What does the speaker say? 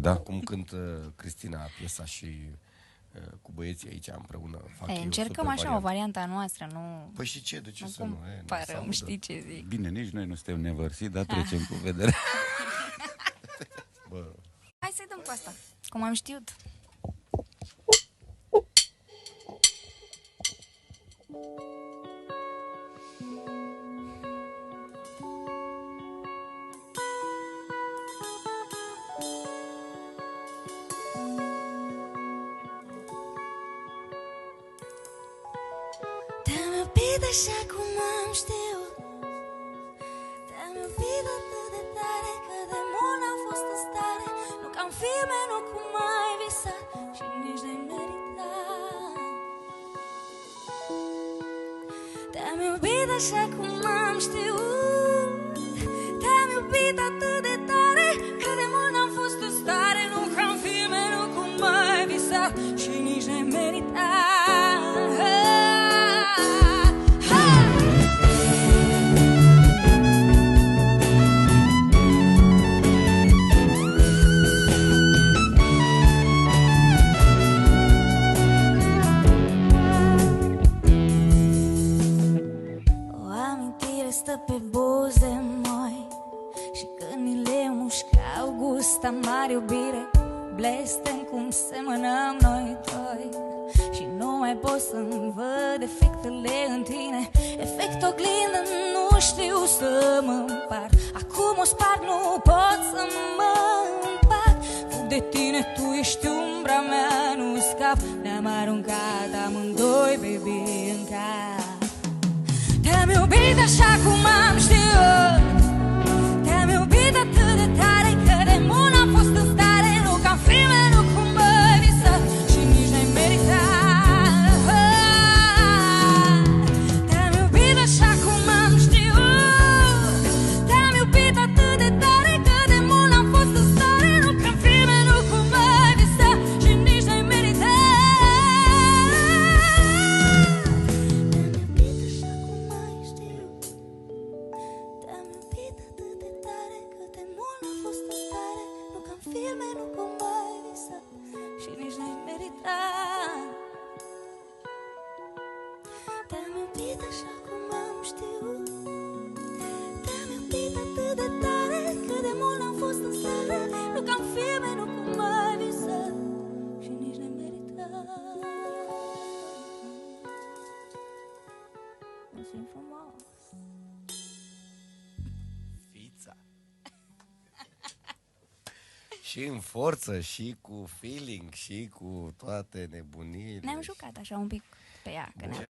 da. Cum cântă Cristina piesa și cu băieții aici împreună. Încercăm așa o variantă a noastră, nu... Păi și ce? De ce să nu? Parăm, știi ce zic. Bine, nici noi nu suntem nevărsiți, dar trecem cu vedere. Bă. Hai să-i dăm cu asta, cum am știut. Te-am iubit așa cum am știut, te-am iubit atât de tare că de mult n-am fost în stare. Nu ca în filme, nu cum ai visat și nici de meritat. Te-am iubit așa cum am știut, te-am iubit atât de tare că de mult n-am fost în stare. Nu ca în filme, nu cum ai visat și nici de meritat. Stă pe buze moi și când mi le mușcau gust amar iubire, blestem cum semănăm noi doi. Și nu mai pot să-mi văd defectele în tine, efect oglindă, nu știu să mă împart. Acum o sparg, nu pot să mă împart. Fug de tine, tu ești umbra mea, nu scap. Ne-am aruncat amândoi, baby, în cap. Te-am iubit așa cum am știut, te-am iubit atât de tare că de mult n-am fost în stare. Nu ca în filme, nu cum mă visat și nici n-ai meritat. Te-am iubit așa cum am știut, te-am iubit atât de tare că de mult n-am fost în stare. Nu ca în filme, nu cum mă visat și nici n-ai meritat. Filme, nu cum ai visat și nici n-ai meritat. Te-am iubit așa cum am știut, te-am iubit atât de tare că de mult n-am fost în stare. Nu ca în filme, nu cum ai visat și nici n-ai meritat. Mulțumim frumos. Fița. Și în forță, și cu feeling, și cu toate nebuniile. Ne-am jucat așa un pic pe ea, că ne-a